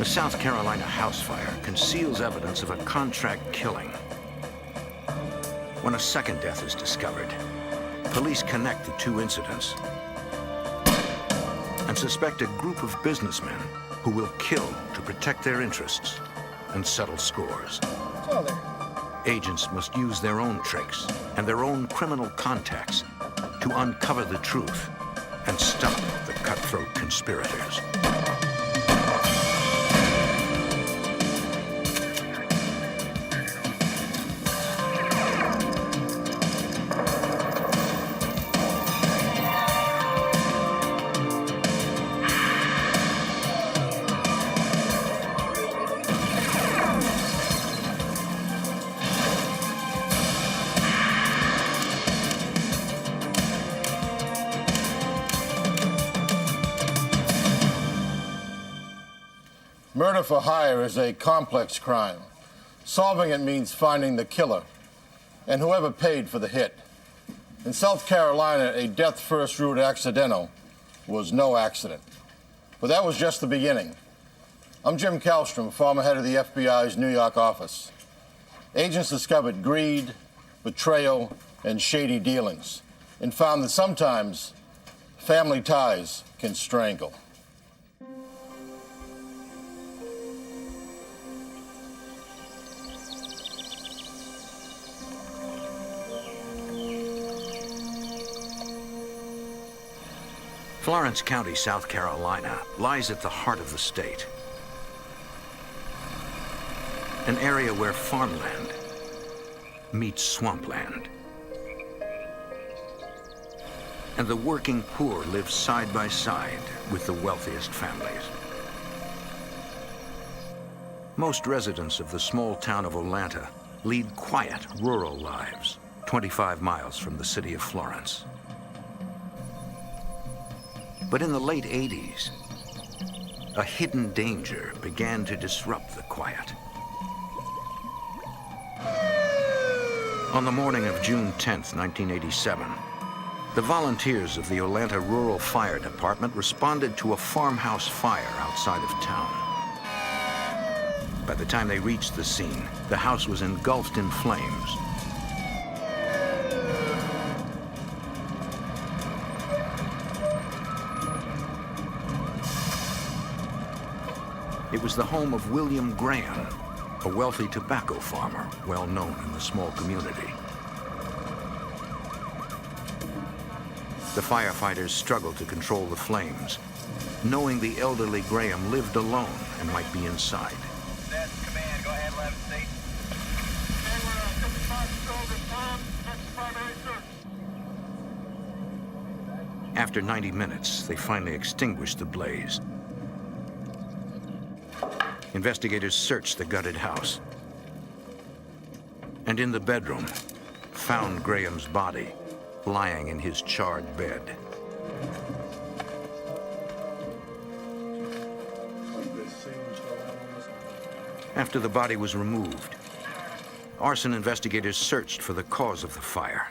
The South Carolina house fire conceals evidence of a contract killing. When a second death is discovered, police connect the two incidents and suspect a group of businessmen who will kill to protect their interests and settle scores. Agents must use their own tricks and their own criminal contacts to uncover the truth and stop the cutthroat conspirators. Murder for hire is a complex crime. Solving it means finding the killer and whoever paid for the hit. In South Carolina, a death first route accidental was no accident. But that was just the beginning. I'm Jim Kallstrom, former head of the FBI's New York office. Agents discovered greed, betrayal, and shady dealings, and found that sometimes family ties can strangle. Florence County, South Carolina, lies at the heart of the state. An area where farmland meets swampland. And the working poor live side by side with the wealthiest families. Most residents of the small town of Olanta lead quiet, rural lives, 25 miles from the city of Florence. But in the late 80s, a hidden danger began to disrupt the quiet. On the morning of June 10th, 1987, the volunteers of the Olanta Rural Fire Department responded to a farmhouse fire outside of town. By the time they reached the scene, the house was engulfed in flames. It was the home of William Graham, a wealthy tobacco farmer well known in the small community. The firefighters struggled to control the flames, knowing the elderly Graham lived alone and might be inside. That's command. Go ahead, 11 seat. After 90 minutes, they finally extinguished the blaze. Investigators searched the gutted house, and in the bedroom, found Graham's body lying in his charred bed. After the body was removed, arson investigators searched for the cause of the fire.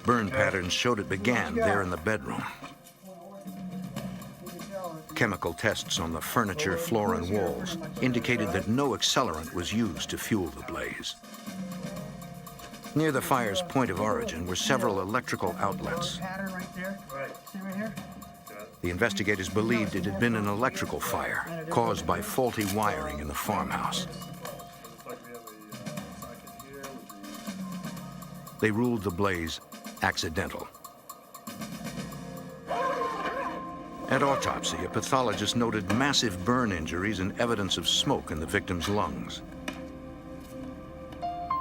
Burn patterns showed it began there in the bedroom. Chemical tests on the furniture, floor, and walls indicated that no accelerant was used to fuel the blaze. Near the fire's point of origin were several electrical outlets. The investigators believed it had been an electrical fire caused by faulty wiring in the farmhouse. They ruled the blaze accidental. At autopsy, a pathologist noted massive burn injuries and evidence of smoke in the victim's lungs.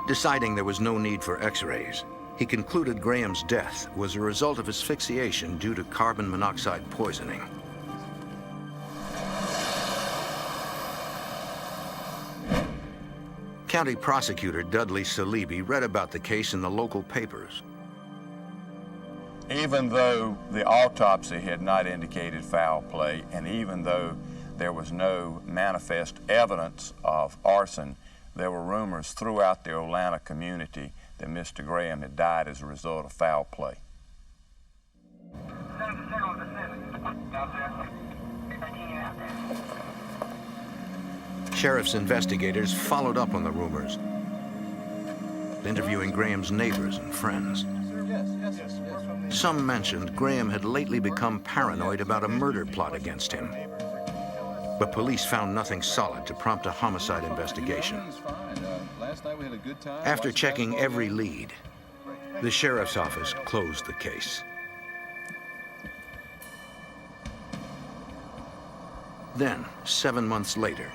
Deciding there was no need for x-rays, he concluded Graham's death was a result of asphyxiation due to carbon monoxide poisoning. County Prosecutor Dudley Salibi read about the case in the local papers. Even though the autopsy had not indicated foul play, and even though there was no manifest evidence of arson, there were rumors throughout the Olanta community that Mr. Graham had died as a result of foul play. Sheriff's investigators followed up on the rumors, interviewing Graham's neighbors and friends. Some mentioned Graham had lately become paranoid about a murder plot against him. But police found nothing solid to prompt a homicide investigation. After checking every lead, the sheriff's office closed the case. Then, 7 months later,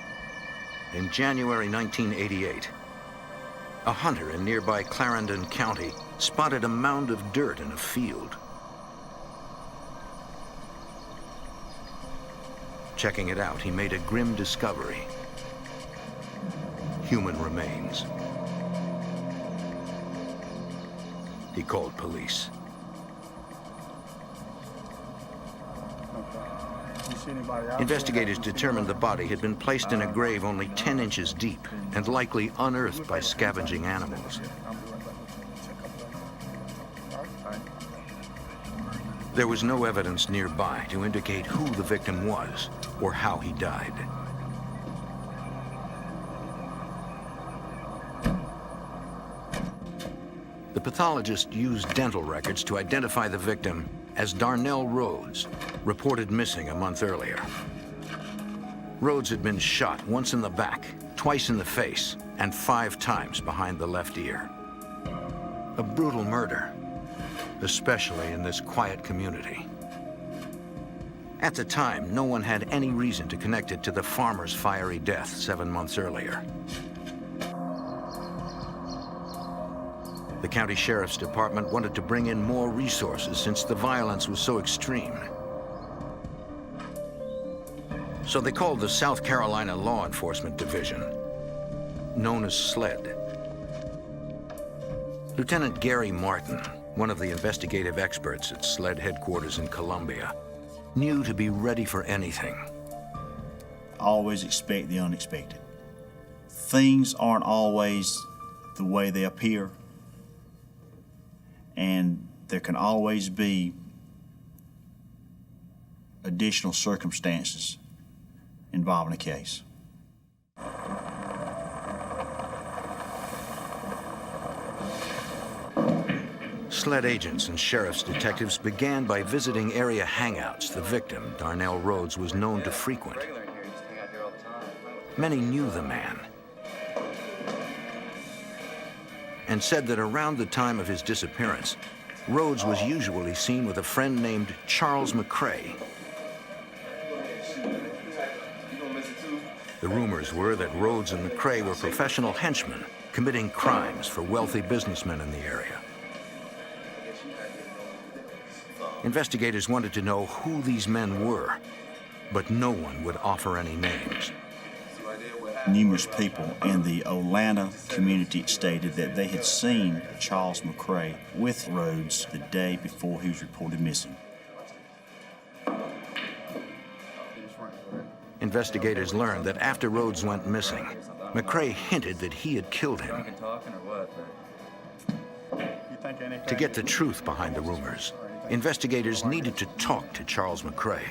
in January 1988, a hunter in nearby Clarendon County spotted a mound of dirt in a field. Checking it out, he made a grim discovery: human remains. He called police. Investigators determined the body had been placed in a grave only 10 inches deep and likely unearthed by scavenging animals. There was no evidence nearby to indicate who the victim was or how he died. The pathologist used dental records to identify the victim as Darnell Rhodes, reported missing a month earlier. Rhodes had been shot once in the back, twice in the face, and 5 times behind the left ear. A brutal murder, especially in this quiet community. At the time, no one had any reason to connect it to the farmer's fiery death 7 months earlier. The county sheriff's department wanted to bring in more resources since the violence was so extreme. So they called the South Carolina Law Enforcement Division, known as SLED. Lieutenant Gary Martin, one of the investigative experts at SLED headquarters in Columbia, knew to be ready for anything. Always expect the unexpected. Things aren't always the way they appear, and there can always be additional circumstances involving a case. SLED agents and sheriff's detectives began by visiting area hangouts the victim, Darnell Rhodes, was known to frequent. Many knew the man and said that around the time of his disappearance, Rhodes was usually seen with a friend named Charles McCrae. The rumors were that Rhodes and McCrae were professional henchmen committing crimes for wealthy businessmen in the area. Investigators wanted to know who these men were, but no one would offer any names. Numerous people in the Atlanta community stated that they had seen Charles McCrae with Rhodes the day before he was reported missing. Investigators learned that after Rhodes went missing, McCrae hinted that he had killed him. To get the truth behind the rumors, investigators needed to talk to Charles McCrae.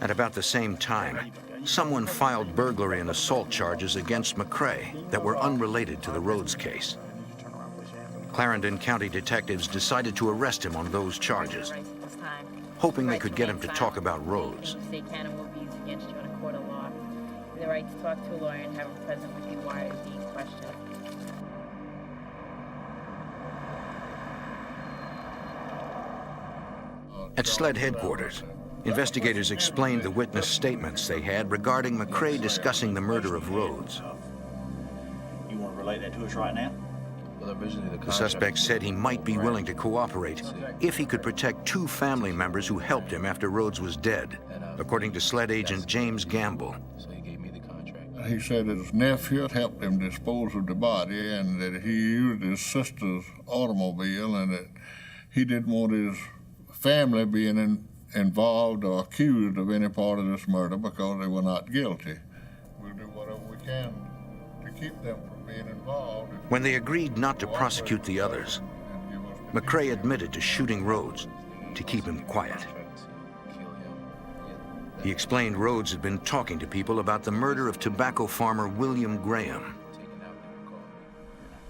At about the same time, someone filed burglary and assault charges against McCrae that were unrelated to the Rhodes case. Clarendon County detectives decided to arrest him on those charges, hoping they could get him to talk about Rhodes. They can and will be used against you in a court of law. The right to talk to a lawyer and have him present with you while he's being questioned. At SLED headquarters, investigators explained the witness statements they had regarding McCrae discussing the murder of Rhodes. You want to relate that to us right now? The suspect said he might be willing to cooperate if he could protect 2 family members who helped him after Rhodes was dead, according to SLED agent James Gamble. He said his nephew had helped him dispose of the body and that he used his sister's automobile and that he didn't want his family being involved or accused of any part of this murder because they were not guilty. We'll do whatever we can to keep them from being involved. When they agreed not to prosecute the others, McCrae admitted to shooting Rhodes to keep him quiet. He explained Rhodes had been talking to people about the murder of tobacco farmer William Graham.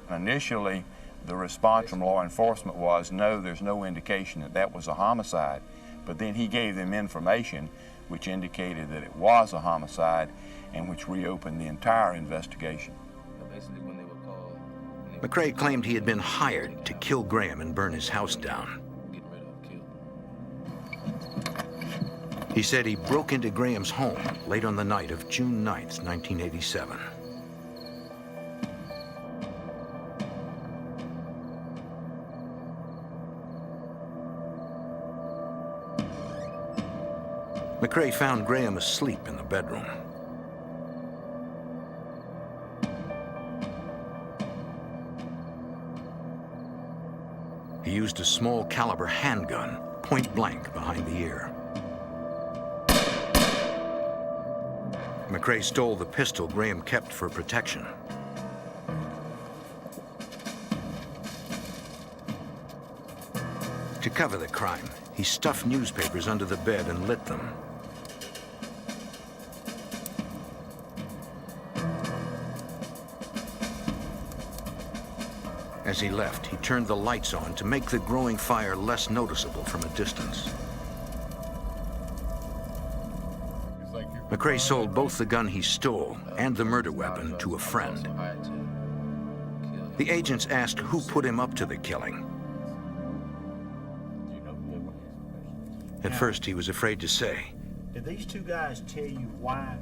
Initially, the response from law enforcement was, no, there's no indication that that was a homicide. But then he gave them information which indicated that it was a homicide and which reopened the entire investigation. McCrae claimed he had been hired to kill Graham and burn his house down. He said he broke into Graham's home late on the night of June 9th, 1987. McCrae found Graham asleep in the bedroom. He used a small caliber handgun, point blank behind the ear. McCrae stole the pistol Graham kept for protection. To cover the crime, he stuffed newspapers under the bed and lit them. As he left, he turned the lights on to make the growing fire less noticeable from a distance. McCrae sold both the gun he stole and the murder weapon to a friend. The agents asked who put him up to the killing. At first, he was afraid to say. Did these two guys tell you why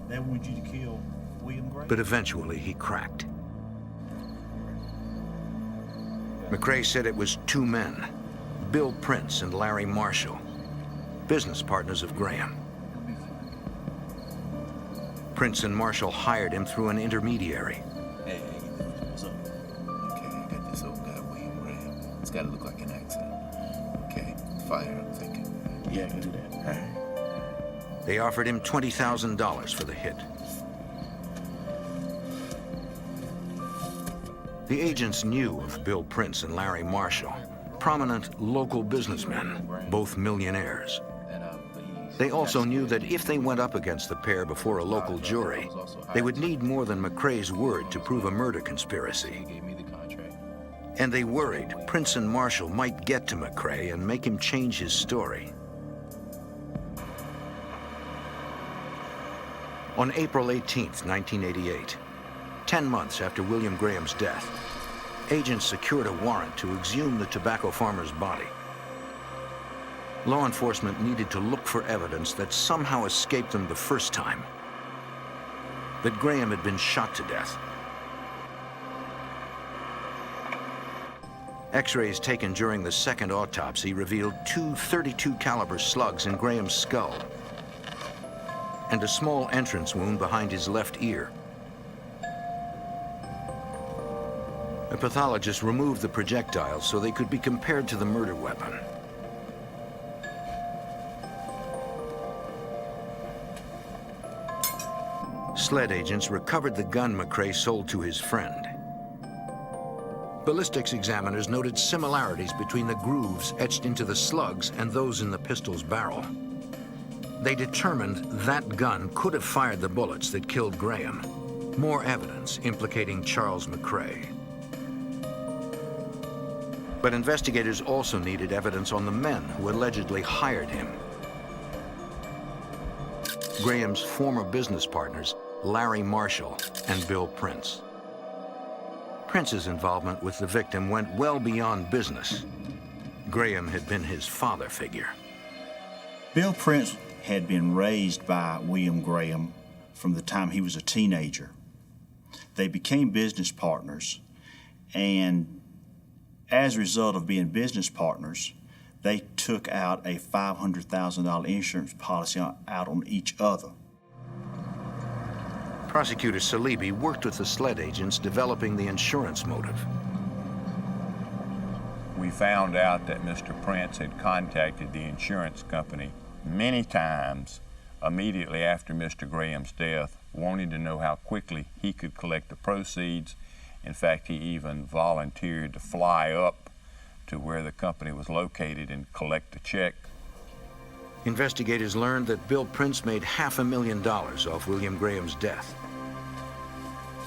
they wanted you to kill William Graham? But eventually, he cracked. McCrae said it was two men, Bill Prince and Larry Marshall, business partners of Graham. Prince and Marshall hired him through an intermediary. Hey, what's up? Okay, I got this old guy, William Graham. It's gotta look like an accident. Okay, fire, I'm thinking. Yeah, I can do that. All right. They offered him $20,000 for the hit. The agents knew of Bill Prince and Larry Marshall, prominent local businessmen, both millionaires. They also knew that if they went up against the pair before a local jury, they would need more than McCrae's word to prove a murder conspiracy. And they worried Prince and Marshall might get to McCrae and make him change his story. On April 18th, 1988, 10 months after William Graham's death, agents secured a warrant to exhume the tobacco farmer's body. Law enforcement needed to look for evidence that somehow escaped them the first time, that Graham had been shot to death. X-rays taken during the second autopsy revealed two .32 caliber slugs in Graham's skull and a small entrance wound behind his left ear. A pathologist removed the projectiles so they could be compared to the murder weapon. Sled agents recovered the gun McCrae sold to his friend. Ballistics examiners noted similarities between the grooves etched into the slugs and those in the pistol's barrel. They determined that gun could have fired the bullets that killed Graham. More evidence implicating Charles McCrae. But investigators also needed evidence on the men who allegedly hired him. Graham's former business partners, Larry Marshall and Bill Prince. Prince's involvement with the victim went well beyond business. Graham had been his father figure. Bill Prince had been raised by William Graham from the time he was a teenager. They became business partners, and as a result of being business partners, they took out a $500,000 insurance policy out on each other. Prosecutor Salibi worked with the sled agents developing the insurance motive. We found out that Mr. Prince had contacted the insurance company many times immediately after Mr. Graham's death, wanting to know how quickly he could collect the proceeds. In fact, he even volunteered to fly up to where the company was located and collect a check. Investigators learned that Bill Prince made $500,000 off William Graham's death.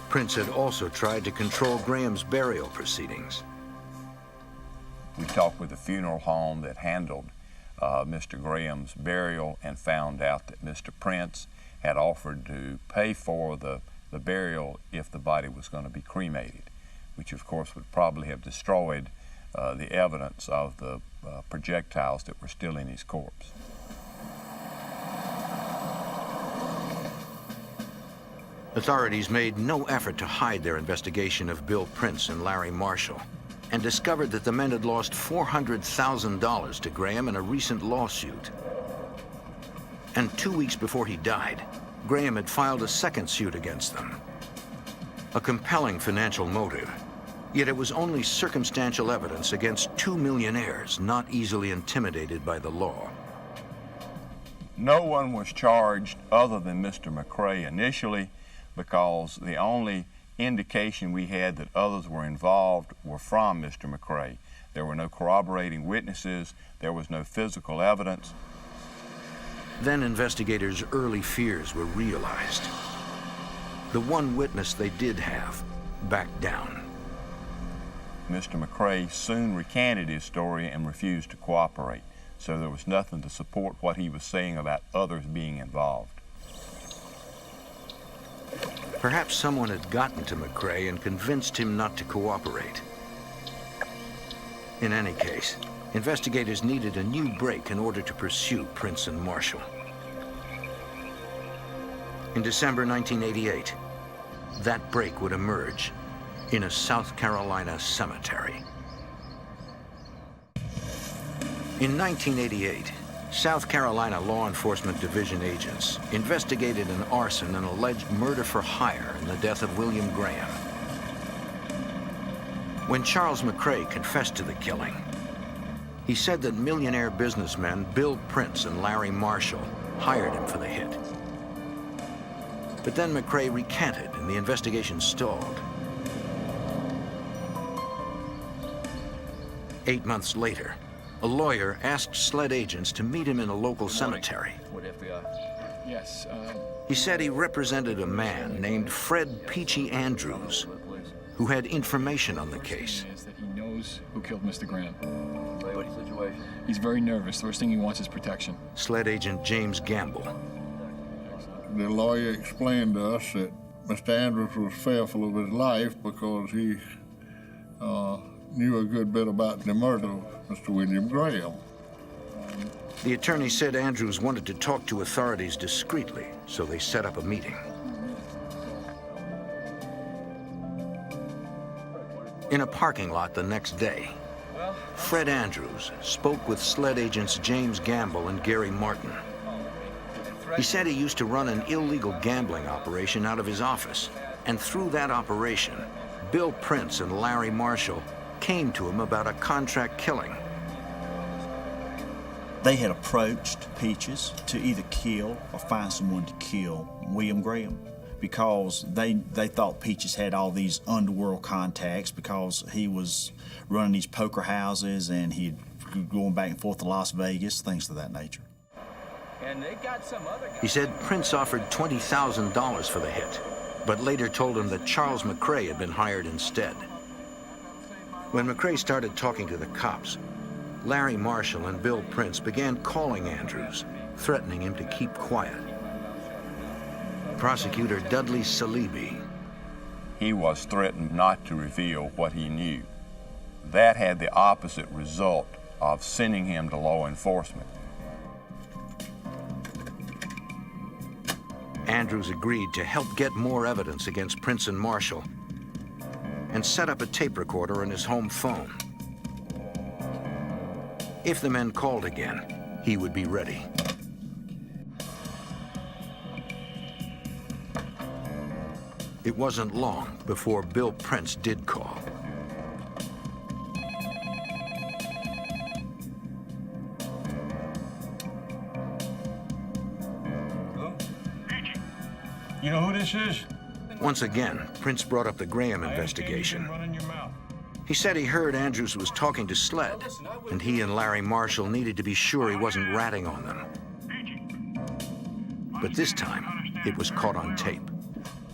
Prince had also tried to control Graham's burial proceedings. We talked with the funeral home that handled Mr. Graham's burial and found out that Mr. Prince had offered to pay for the burial if the body was going to be cremated, which of course would probably have destroyed the evidence of the projectiles that were still in his corpse. Authorities made no effort to hide their investigation of Bill Prince and Larry Marshall, and discovered that the men had lost $400,000 to Graham in a recent lawsuit. And 2 weeks before he died, Graham had filed a second suit against them. A compelling financial motive, yet it was only circumstantial evidence against two millionaires not easily intimidated by the law. No one was charged other than Mr. McCrae initially, because the only indication we had that others were involved were from Mr. McCrae. There were no corroborating witnesses, there was no physical evidence. Then investigators' early fears were realized. The one witness they did have backed down. Mr. McCrae soon recanted his story and refused to cooperate, so there was nothing to support what he was saying about others being involved. Perhaps someone had gotten to McCrae and convinced him not to cooperate. In any case, investigators needed a new break in order to pursue Prince and Marshall. In December 1988, that break would emerge in a South Carolina cemetery. In 1988, South Carolina Law Enforcement Division agents investigated an arson and alleged murder for hire in the death of William Graham. When Charles McCrae confessed to the killing, he said that millionaire businessmen Bill Prince and Larry Marshall hired him for the hit. But then McCrae recanted and the investigation stalled. 8 months later, a lawyer asked SLED agents to meet him in a local cemetery. What FBI? Yes. He said he represented a man named Fred Peachy Andrews, who had information on the case. Is that he knows who killed Mr. Graham. What situation? He's very nervous. The first thing he wants is protection. SLED agent James Gamble. The lawyer explained to us that Mr. Andrews was fearful of his life because he knew a good bit about the murder of Mr. William Graham. The attorney said Andrews wanted to talk to authorities discreetly, so they set up a meeting. In a parking lot the next day, Fred Andrews spoke with SLED agents James Gamble and Gary Martin. He said he used to run an illegal gambling operation out of his office, and through that operation, Bill Prince and Larry Marshall came to him about a contract killing. They had approached Peaches to either kill or find someone to kill William Graham because they thought Peaches had all these underworld contacts because he was running these poker houses and he'd going back and forth to Las Vegas, things of that nature. And they got some other guy. He said Prince offered $20,000 for the hit, but later told him that Charles McCrae had been hired instead. When McCrae started talking to the cops, Larry Marshall and Bill Prince began calling Andrews, threatening him to keep quiet. Prosecutor Dudley Salibi. He was threatened not to reveal what he knew. That had the opposite result of sending him to law enforcement. Andrews agreed to help get more evidence against Prince and Marshall and set up a tape recorder on his home phone. If the men called again, he would be ready. It wasn't long before Bill Prince did call. You know who this is? Once again, Prince brought up the Graham investigation. He said he heard Andrews was talking to Sled, and he and Larry Marshall needed to be sure he wasn't ratting on them. But this time, it was caught on tape.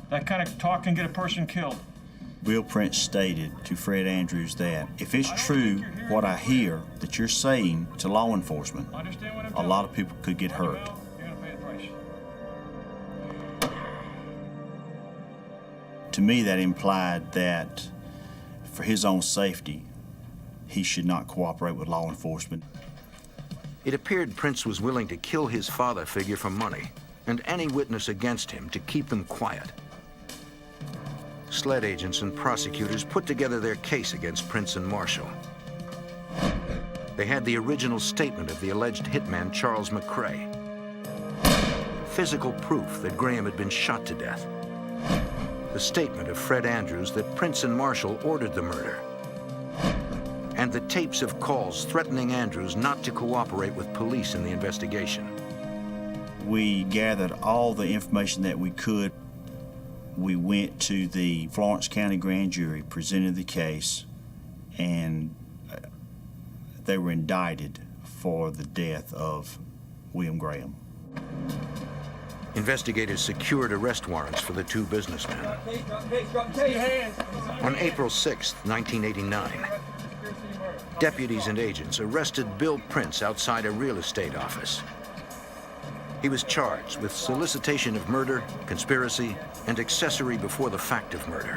That kind of talk can get a person killed. Bill Prince stated to Fred Andrews that if it's true what I hear that you're saying to law enforcement, a lot of people could get hurt. You're gonna pay the price. To me, that implied that for his own safety, he should not cooperate with law enforcement. It appeared Prince was willing to kill his father figure for money, and any witness against him to keep them quiet. Sled agents and prosecutors put together their case against Prince and Marshall. They had the original statement of the alleged hitman Charles McCrae, physical proof that Graham had been shot to death, the statement of Fred Andrews that Prince and Marshall ordered the murder, and the tapes of calls threatening Andrews not to cooperate with police in the investigation. We gathered all the information that we could. We went to the Florence County Grand Jury, presented the case, and they were indicted for the death of William Graham. Investigators secured arrest warrants for the two businessmen. On April 6, 1989, deputies and agents arrested Bill Prince outside a real estate office. He was charged with solicitation of murder, conspiracy, and accessory before the fact of murder.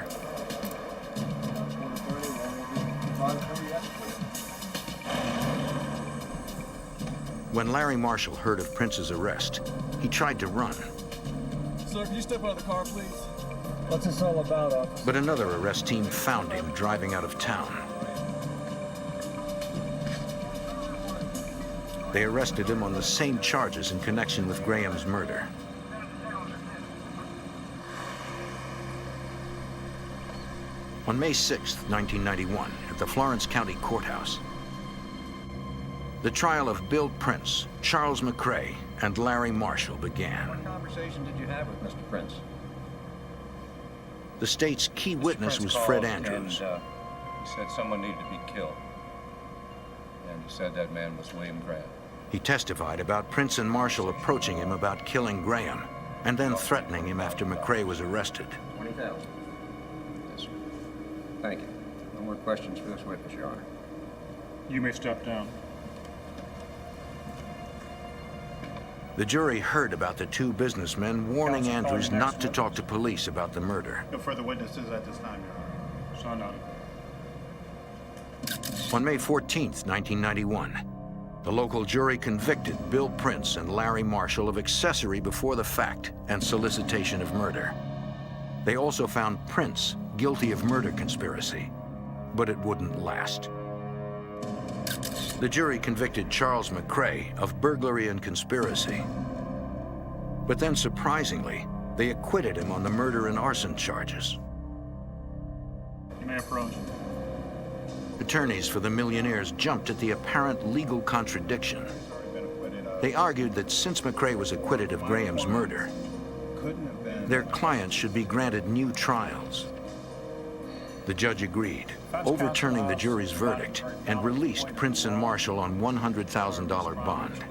When Larry Marshall heard of Prince's arrest, he tried to run. Sir, can you step out of the car, please? What's this all about, officer? But another arrest team found him driving out of town. They arrested him on the same charges in connection with Graham's murder. On May 6, 1991, at the Florence County Courthouse, the trial of Bill Prince, Charles McCrae, and Larry Marshall began. What conversation did you have with Mr. Prince? The state's key witness was Fred Andrews. He said someone needed to be killed. And he said that man was William Graham. He testified about Prince and Marshall approaching him about killing Graham, and then threatening him after McCrae was arrested. 20,000. Yes, sir. Thank you. No more questions for this witness, Your Honor. You may step down. The jury heard about the two businessmen warning Counsel, Andrews calling not next to witness. talk to police about the murder. No further witnesses at this time, Your Honor. So noted. On May 14, 1991, the local jury convicted Bill Prince and Larry Marshall of accessory before the fact and solicitation of murder. They also found Prince guilty of murder conspiracy, but it wouldn't last. The jury convicted Charles McCrae of burglary and conspiracy. But then, surprisingly, they acquitted him on the murder and arson charges. You may approach. Attorneys for the millionaires jumped at the apparent legal contradiction. They argued that since McCrae was acquitted of Graham's murder, their clients should be granted new trials. The judge agreed, overturning the jury's verdict, and released Prince and Marshall on $100,000 bond.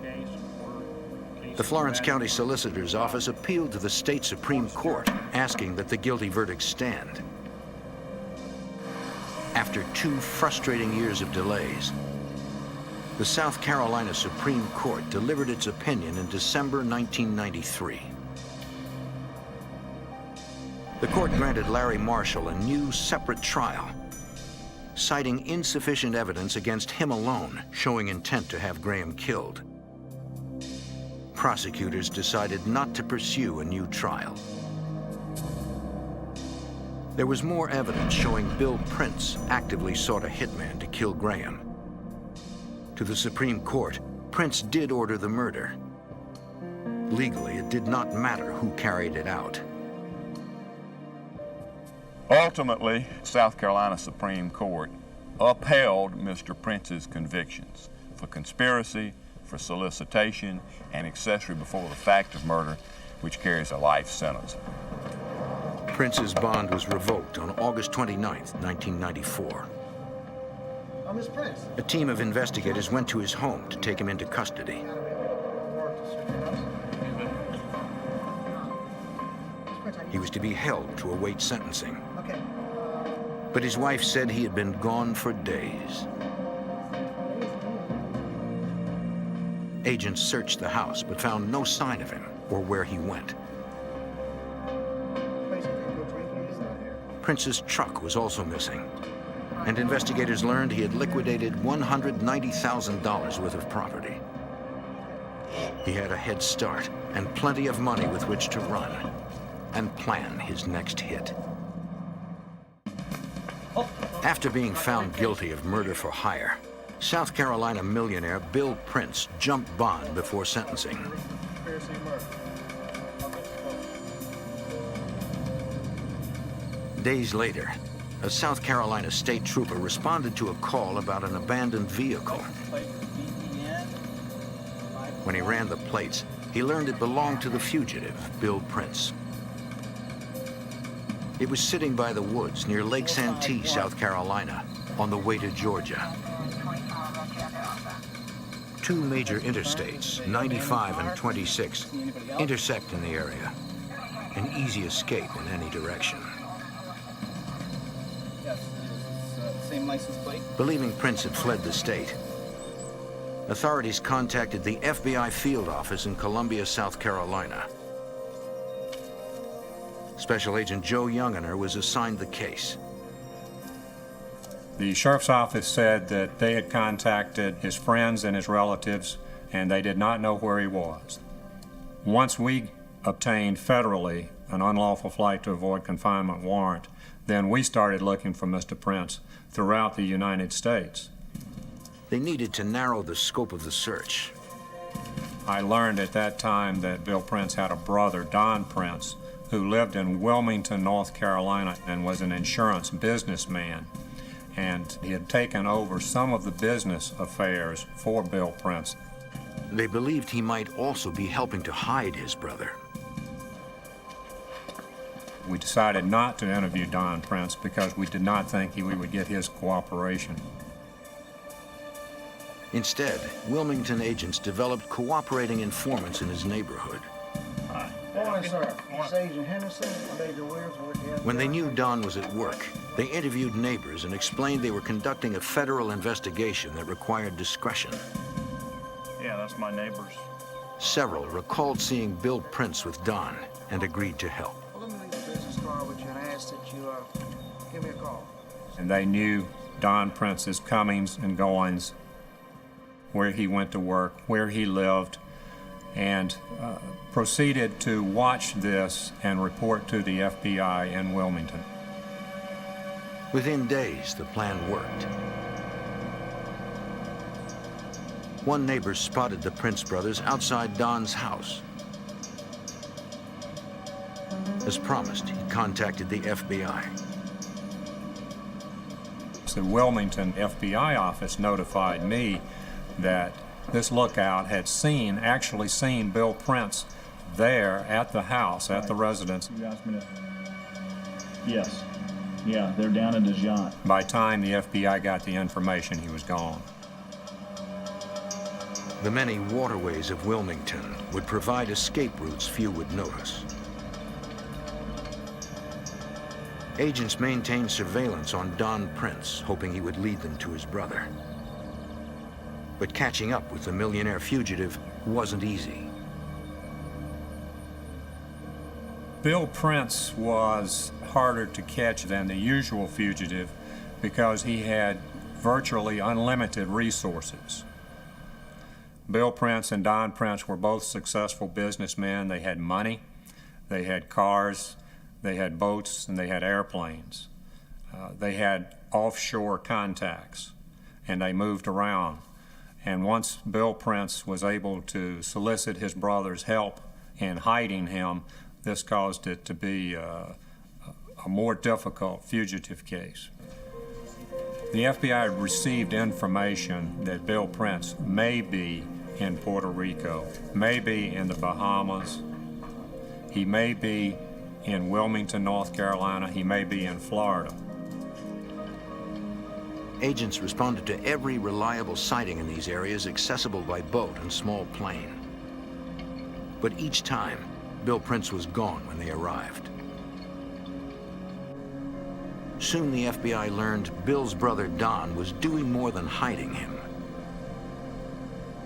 The Florence County Solicitor's Office appealed to the state Supreme Court, asking that the guilty verdict stand. After 2 frustrating years of delays, the South Carolina Supreme Court delivered its opinion in December 1993. The court granted Larry Marshall a new, separate trial, citing insufficient evidence against him alone, showing intent to have Graham killed. Prosecutors decided not to pursue a new trial. There was more evidence showing Bill Prince actively sought a hitman to kill Graham. To the Supreme Court, Prince did order the murder. Legally, it did not matter who carried it out. Ultimately, South Carolina Supreme Court upheld Mr. Prince's convictions for conspiracy, for solicitation, and accessory before the fact of murder, which carries a life sentence. Prince's bond was revoked on August 29, 1994. Miss Prince. A team of investigators went to his home to take him into custody. He was to be held to await sentencing. Okay. But his wife said he had been gone for days. Agents searched the house but found no sign of him or where he went. Prince's truck was also missing, and investigators learned he had liquidated $190,000 worth of property. He had a head start and plenty of money with which to run and plan his next hit. After being found guilty of murder for hire, South Carolina millionaire Bill Prince jumped bond before sentencing. Days later, a South Carolina state trooper responded to a call about an abandoned vehicle. When he ran the plates, he learned it belonged to the fugitive, Bill Prince. It was sitting by the woods near Lake Santee, South Carolina, on the way to Georgia. Two major interstates, 95 and 26, intersect in the area. An easy escape in any direction. Same license plate. Believing Prince had fled the state, authorities contacted the FBI field office in Columbia, South Carolina. Special Agent Joe Youngener was assigned the case. The sheriff's office said that they had contacted his friends and his relatives, and they did not know where he was. Once we obtained federally an unlawful flight to avoid confinement warrant, then we started looking for Mr. Prince throughout the United States. They needed to narrow the scope of the search. I learned at that time that Bill Prince had a brother, Don Prince, who lived in Wilmington, North Carolina, and was an insurance businessman. And he had taken over some of the business affairs for Bill Prince. They believed he might also be helping to hide his brother. We decided not to interview Don Prince because we did not think we would get his cooperation. Instead, Wilmington agents developed cooperating informants in his neighborhood. Morning, sir. This is Agent Henderson. I'm Agent Williams. When they knew Don was at work, they interviewed neighbors and explained they were conducting a federal investigation that required discretion. Yeah, that's my neighbors. Several recalled seeing Bill Prince with Don and agreed to help. Well, let me leave the business card with you and ask that you give me a call. And they knew Don Prince's comings and goings, where he went to work, where he lived, and proceeded to watch this and report to the FBI in Wilmington. Within days, the plan worked. One neighbor spotted the Prince brothers outside Don's house. As promised, he contacted the FBI. The Wilmington FBI office notified me that this lookout had actually seen Bill Prince there at the house, at the residence. Yes. Yeah, they're down in Dijon. By the time the FBI got the information, he was gone. The many waterways of Wilmington would provide escape routes few would notice. Agents maintained surveillance on Don Prince, hoping he would lead them to his brother. But catching up with the millionaire fugitive wasn't easy. Bill Prince was harder to catch than the usual fugitive because he had virtually unlimited resources. Bill Prince and Don Prince were both successful businessmen. They had money, they had cars, they had boats, and they had airplanes. They had offshore contacts, and they moved around. And once Bill Prince was able to solicit his brother's help in hiding him, this caused it to be a more difficult fugitive case. The FBI received information that Bill Prince may be in Puerto Rico, may be in the Bahamas, he may be in Wilmington, North Carolina, he may be in Florida. Agents responded to every reliable sighting in these areas accessible by boat and small plane. But each time, Bill Prince was gone when they arrived. Soon the FBI learned Bill's brother Don was doing more than hiding him.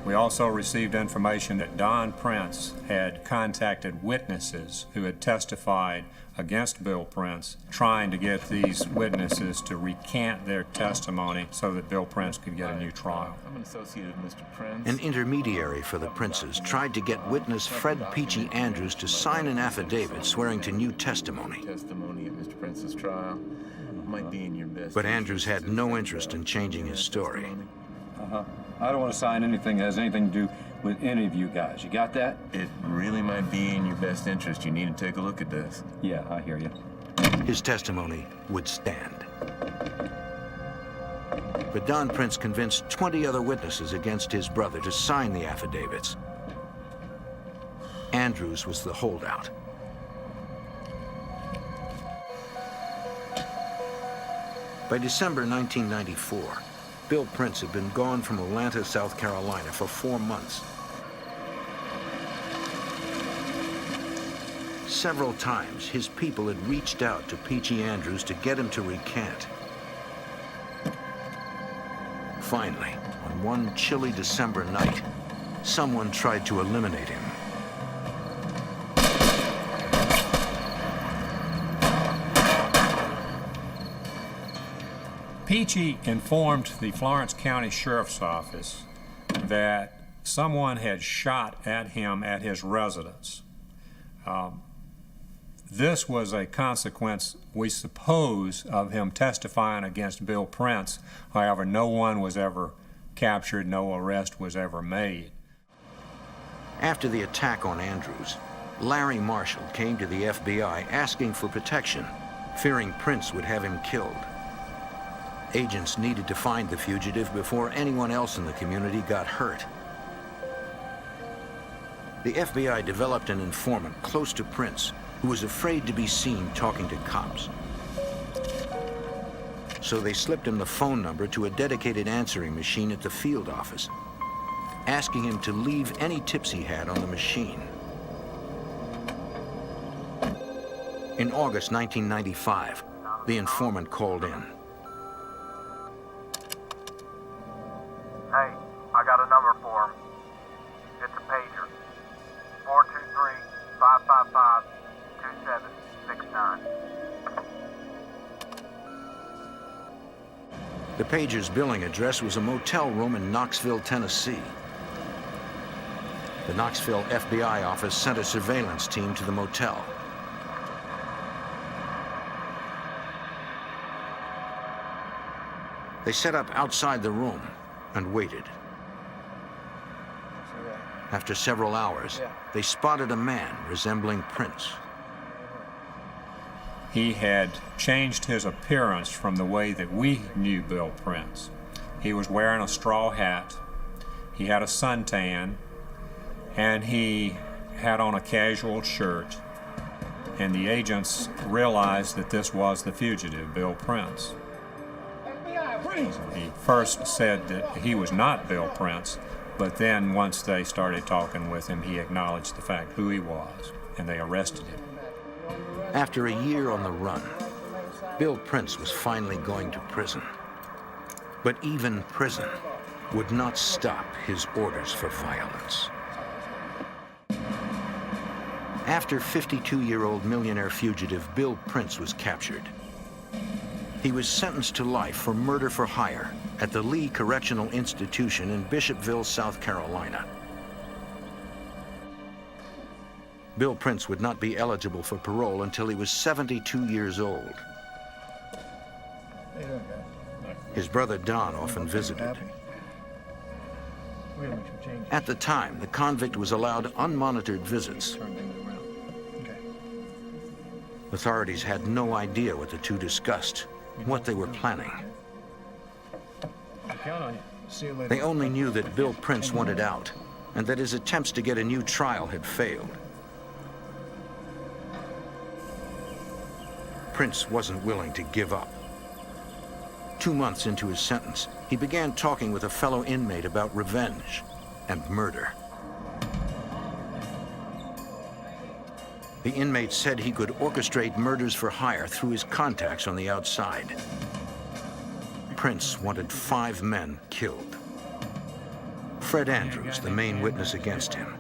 We also received information that Don Prince had contacted witnesses who had testified against Bill Prince, trying to get these witnesses to recant their testimony so that Bill Prince could get a new trial. I'm an associate of Mr. Prince. An intermediary for the Princes tried to get witness Fred Peachy Andrews to sign an affidavit swearing to new testimony. Testimony at Mr. Prince's trial might be in your best. But Andrews had no interest in changing his story. I don't want to sign anything that has anything to do with any of you guys. You got that? It really might be in your best interest. You need to take a look at this. Yeah, I hear you. His testimony would stand. But Don Prince convinced 20 other witnesses against his brother to sign the affidavits. Andrews was the holdout. By December 1994, Bill Prince had been gone from Atlanta, South Carolina for 4 months. Several times, his people had reached out to Peachy Andrews to get him to recant. Finally, on one chilly December night, someone tried to eliminate him. Peachy informed the Florence County Sheriff's Office that someone had shot at him at his residence. This was a consequence, we suppose, of him testifying against Bill Prince. However, no one was ever captured, no arrest was ever made. After the attack on Andrews, Larry Marshall came to the FBI asking for protection, fearing Prince would have him killed. Agents needed to find the fugitive before anyone else in the community got hurt. The FBI developed an informant close to Prince who was afraid to be seen talking to cops. So they slipped him the phone number to a dedicated answering machine at the field office, asking him to leave any tips he had on the machine. In August 1995, the informant called in. Hey, I got a number for him. It's a pager. 423-555-2769. The pager's billing address was a motel room in Knoxville, Tennessee. The Knoxville FBI office sent a surveillance team to the motel. They set up outside the room and waited. After several hours, they spotted a man resembling Prince. He had changed his appearance from the way that we knew Bill Prince. He was wearing a straw hat, he had a suntan, and he had on a casual shirt. And the agents realized that this was the fugitive, Bill Prince. He first said that he was not Bill Prince, but then once they started talking with him, he acknowledged the fact who he was, and they arrested him. After a year on the run, Bill Prince was finally going to prison. But even prison would not stop his orders for violence. After 52-year-old millionaire fugitive Bill Prince was captured, he was sentenced to life for murder for hire at the Lee Correctional Institution in Bishopville, South Carolina. Bill Prince would not be eligible for parole until he was 72 years old. His brother Don often visited. At the time, the convict was allowed unmonitored visits. Authorities had no idea what the two discussed, what they were planning. They only knew that Bill Prince wanted out and that his attempts to get a new trial had failed. Prince wasn't willing to give up. 2 months into his sentence, he began talking with a fellow inmate about revenge and murder. The inmate said he could orchestrate murders for hire through his contacts on the outside. Prince wanted 5 men killed. Fred Andrews, the main witness against him.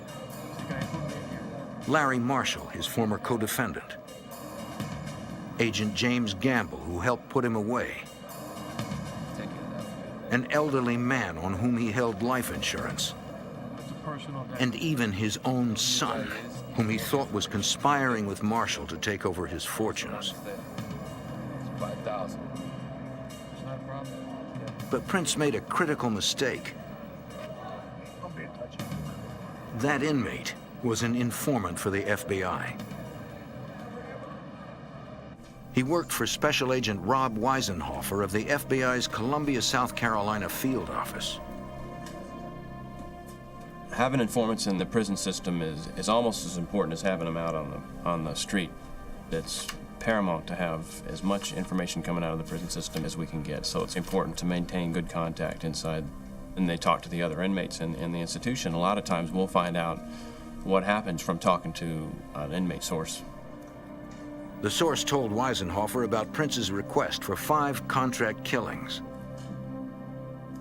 Larry Marshall, his former co-defendant. Agent James Gamble, who helped put him away. An elderly man on whom he held life insurance. And even his own son, whom he thought was conspiring with Marshall to take over his fortunes. But Prince made a critical mistake. That inmate was an informant for the FBI. He worked for Special Agent Rob Weisenhofer of the FBI's Columbia, South Carolina field office. Having informants in the prison system is almost as important as having them out on the street. It's paramount to have as much information coming out of the prison system as we can get, so it's important to maintain good contact inside. And they talk to the other inmates in the institution. A lot of times we'll find out what happens from talking to an inmate source. The source told Weisenhofer about Prince's request for 5 contract killings.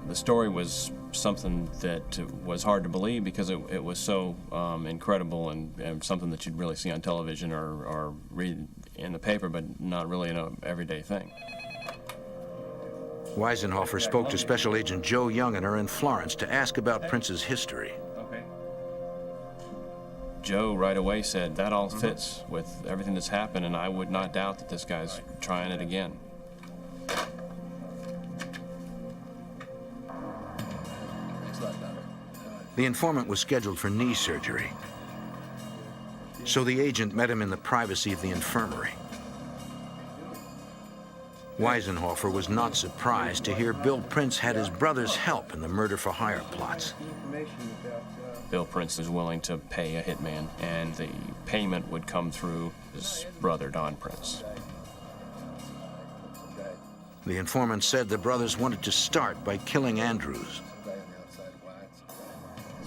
The story was something that was hard to believe because it was so incredible and something that you'd really see on television or read in the paper, but not really an everyday thing. Weisenhofer spoke to Special Agent Joe Youngener in Florence to ask about Prince's history. Joe right away said, that all fits with everything that's happened, and I would not doubt that this guy's trying it again. The informant was scheduled for knee surgery, so the agent met him in the privacy of the infirmary. Weisenhofer was not surprised to hear Bill Prince had his brother's help in the murder-for-hire plots. Bill Prince was willing to pay a hitman, and the payment would come through his brother, Don Prince. The informant said the brothers wanted to start by killing Andrews.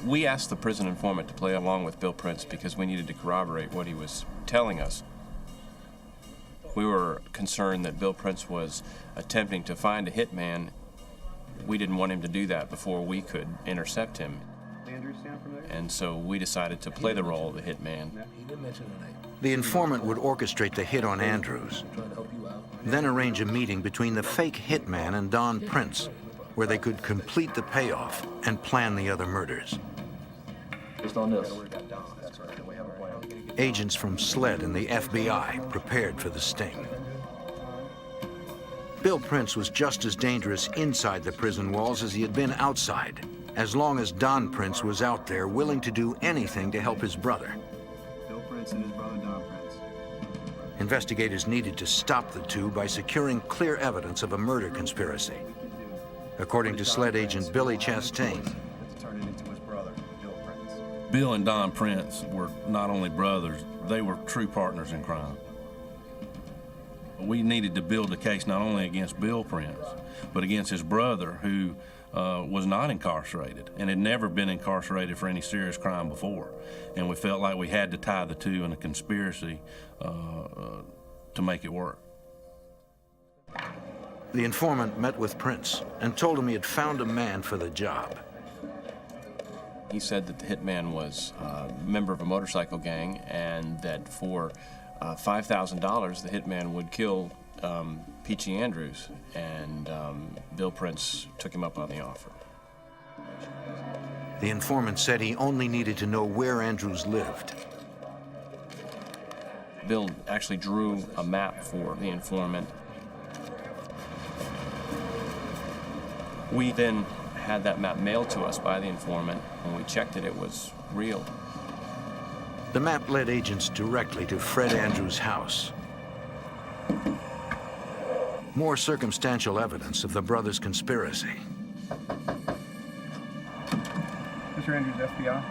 We asked the prison informant to play along with Bill Prince because we needed to corroborate what he was telling us. We were concerned that Bill Prince was attempting to find a hitman. We didn't want him to do that before we could intercept him. And so we decided to play the role of the hitman. The informant would orchestrate the hit on Andrews, then arrange a meeting between the fake hitman and Don Prince, where they could complete the payoff and plan the other murders. Just on this. Agents from SLED and the FBI prepared for the sting. Bill Prince was just as dangerous inside the prison walls as he had been outside, as long as Don Prince was out there willing to do anything to help his brother. Bill Prince and his brother Don Prince. Investigators needed to stop the two by securing clear evidence of a murder conspiracy. According to SLED agent Billy Chastain, Bill and Don Prince were not only brothers, they were true partners in crime. We needed to build a case not only against Bill Prince, but against his brother, who was not incarcerated and had never been incarcerated for any serious crime before. And we felt like we had to tie the two in a conspiracy to make it work. the informant met with Prince and told him he had found a man for the job. He said that the hitman was a member of a motorcycle gang and that for $5,000 the hitman would kill Peachy Andrews, and Bill Prince took him up on the offer. The informant said he only needed to know where Andrews lived. Bill actually drew a map for the informant. We then had that map mailed to us by the informant. When we checked it, it was real. The map led agents directly to Fred Andrews' house. More circumstantial evidence of the brothers' conspiracy. Mr. Andrews, FBI.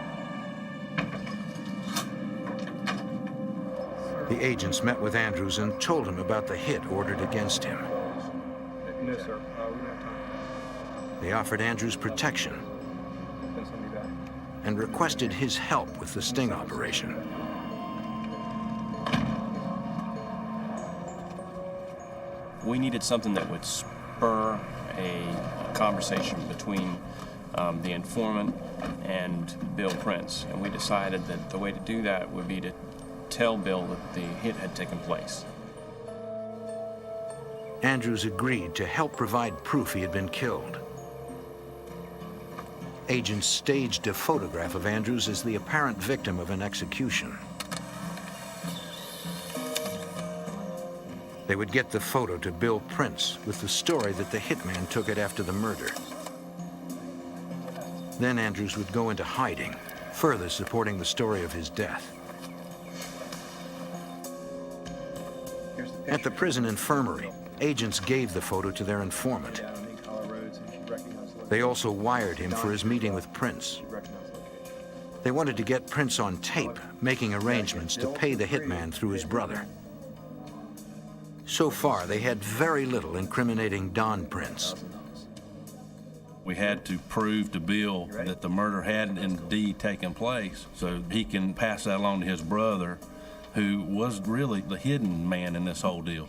The agents met with Andrews and told him about the hit ordered against him. Yes, sir. We don't have time. They offered Andrews protection That's gonna be bad. and requested his help with the sting operation. We needed something that would spur a conversation between the informant and Bill Prince, and we decided that the way to do that would be to tell Bill that the hit had taken place. Andrews agreed to help provide proof he had been killed. Agents staged a photograph of Andrews as the apparent victim of an execution. They would get the photo to Bill Prince with the story that the hitman took it after the murder. Then Andrews would go into hiding, further supporting the story of his death. At the prison infirmary, agents gave the photo to their informant. They also wired him for his meeting with Prince. They wanted to get Prince on tape, making arrangements to pay the hitman through his brother. So far, they had very little incriminating Don Prince. We had to prove to Bill that the murder had indeed taken place, so he can pass that along to his brother, who was really the hidden man in this whole deal,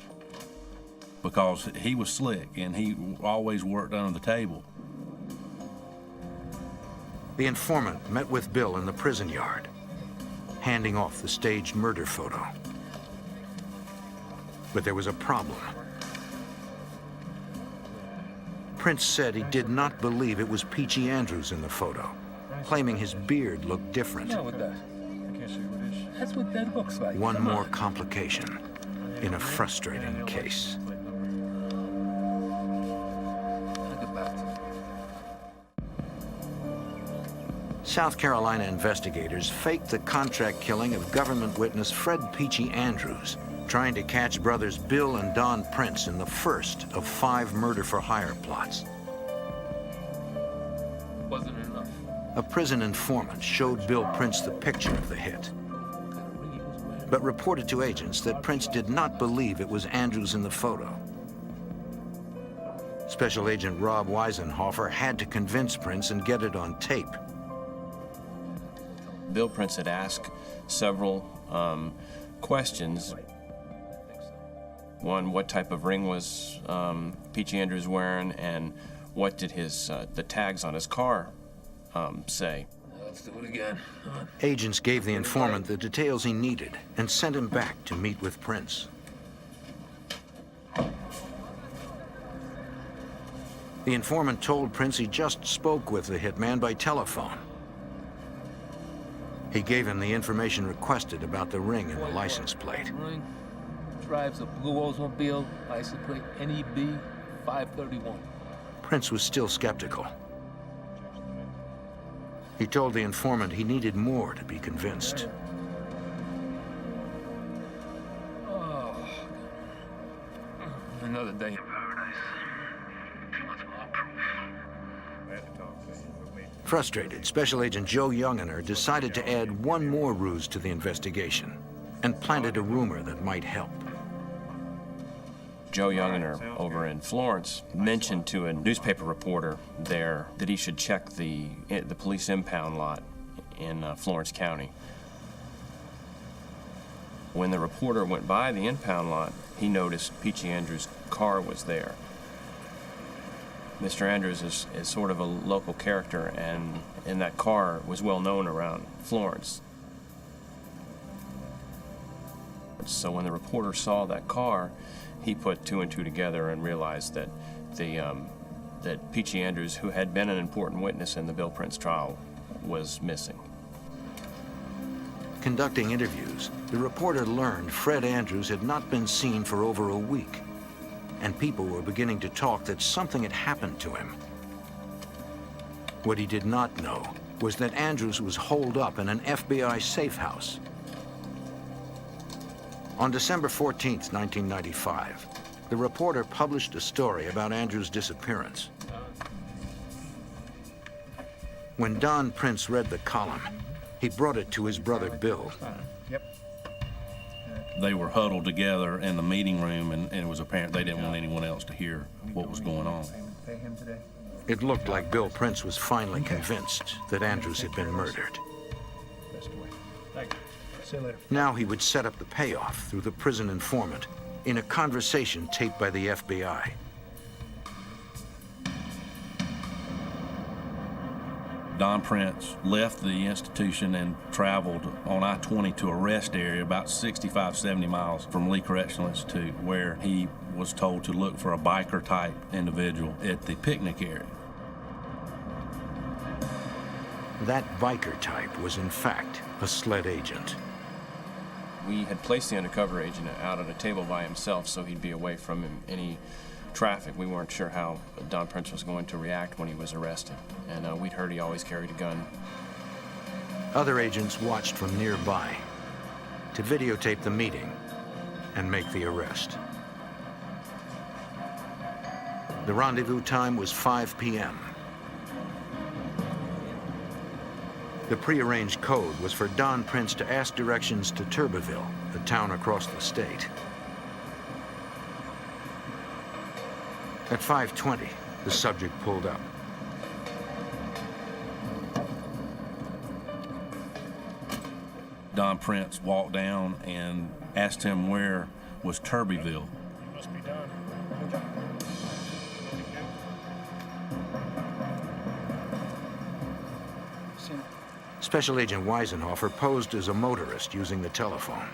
because he was slick and he always worked under the table. The informant met with Bill in the prison yard, handing off the staged murder photo. But there was a problem. Prince said he did not believe it was Peachy Andrews in the photo, claiming his beard looked different. Yeah, with that. I can't see what it is. That's what that looks like. One more complication in a frustrating case. South Carolina investigators faked the contract killing of government witness Fred Peachy Andrews, trying to catch brothers Bill and Don Prince in the first of 5 murder-for-hire plots. Wasn't enough. A prison informant showed Bill Prince the picture of the hit, but reported to agents that Prince did not believe it was Andrews in the photo. Special Agent Rob Weisenhofer had to convince Prince and get it on tape. Bill Prince had asked several questions. One, what type of ring was Peachy Andrews wearing, and what did his the tags on his car say? Let's do it again. Agents gave the informant the details he needed and sent him back to meet with Prince. The informant told Prince he just spoke with the hitman by telephone. He gave him the information requested about the ring and the license plate. Ring drives a blue Oldsmobile, license plate NEB 531. Prince was still skeptical. He told the informant he needed more to be convinced. Oh. Another day in paradise. What's more proof? Frustrated, Special Agent Joe Youngener decided to add one more ruse to the investigation and planted a rumor that might help. Joe Youngener over in Florence mentioned to a newspaper reporter there that he should check the police impound lot in Florence County. When the reporter went by the impound lot, he noticed Peachy Andrews' car was there. Mr. Andrews is sort of a local character, and that car was well known around Florence. So when the reporter saw that car, he put 2 and 2 together and realized that that Peachy Andrews, who had been an important witness in the Bill Prince trial, was missing. Conducting interviews, the reporter learned Fred Andrews had not been seen for over a week, and people were beginning to talk that something had happened to him. What he did not know was that Andrews was holed up in an FBI safe house. On December 14th, 1995, the reporter published a story about Andrews' disappearance. When Don Prince read the column, he brought it to his brother Bill. Yep. They were huddled together in the meeting room, and it was apparent they didn't want anyone else to hear what was going on. Pay him today. It looked like Bill Prince was finally convinced that Andrews had been murdered. Best way. Thank you. See you later. Now he would set up the payoff through the prison informant in a conversation taped by the FBI. Don Prince left the institution and traveled on I-20 to a rest area about 65, 70 miles from Lee Correctional Institute, where he was told to look for a biker-type individual at the picnic area. That biker type was in fact a SLED agent. We had placed the undercover agent out at a table by himself so he'd be away from any traffic. We weren't sure how Don Prince was going to react when he was arrested, and we'd heard he always carried a gun. Other agents watched from nearby to videotape the meeting and make the arrest. The rendezvous time was 5 p.m. The prearranged code was for Don Prince to ask directions to Turbeville, a town across the state. At 5:20, the subject pulled up. Don Prince walked down and asked him where was Turbeville. Must be done. Special Agent Weisenhofer posed as a motorist using the telephone.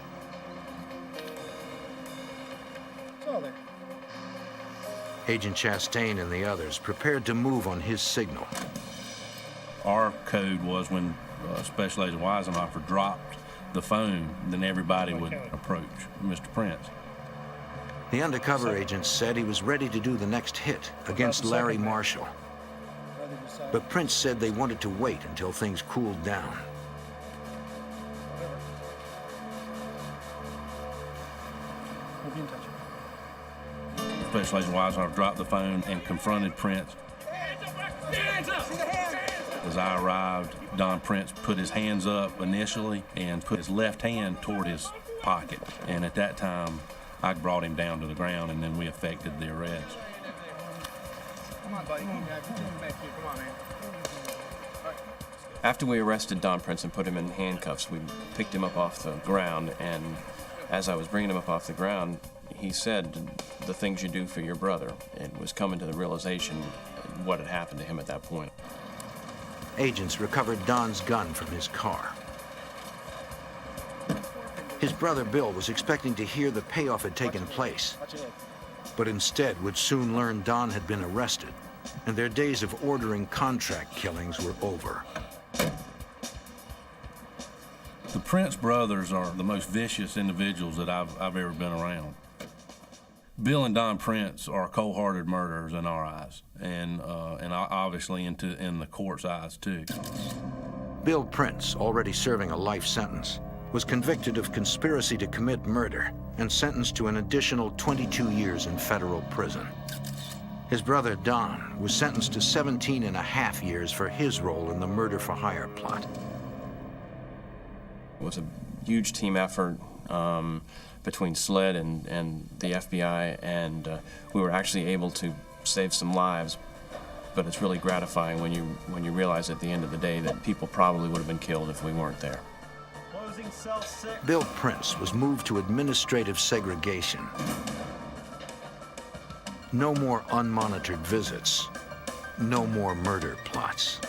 It's all there. Agent Chastain and the others prepared to move on his signal. Our code was when Special Agent Weisenhofer dropped the phone, then everybody would approach Mr. Prince. The undercover agent said he was ready to do the next hit against Larry Marshall. But Prince said they wanted to wait until things cooled down. We'll be in touch. Special Agent Weisenhofer dropped the phone and confronted Prince. As I arrived, Don Prince put his hands up initially and put his left hand toward his pocket. And at that time, I brought him down to the ground, and then we effected the arrest. Come on, buddy. Back here. Come on, man. After we arrested Don Prince and put him in handcuffs, we picked him up off the ground, and as I was bringing him up off the ground, he said the things you do for your brother. It was coming to the realization what had happened to him at that point. Agents recovered Don's gun from his car. His brother Bill was expecting to hear the payoff had taken place, but instead would soon learn Don had been arrested, and their days of ordering contract killings were over. The Prince brothers are the most vicious individuals that I've ever been around. Bill and Don Prince are cold-hearted murderers in our eyes, and obviously in the court's eyes too. Bill Prince, already serving a life sentence, was convicted of conspiracy to commit murder and sentenced to an additional 22 years in federal prison. His brother Don was sentenced to 17.5 years for his role in the murder-for-hire plot. It was a huge team effort between SLED and the FBI, and we were actually able to save some lives. But it's really gratifying when you realize at the end of the day that people probably would have been killed if we weren't there. Bill Prince was moved to administrative segregation. No more unmonitored visits. No more murder plots.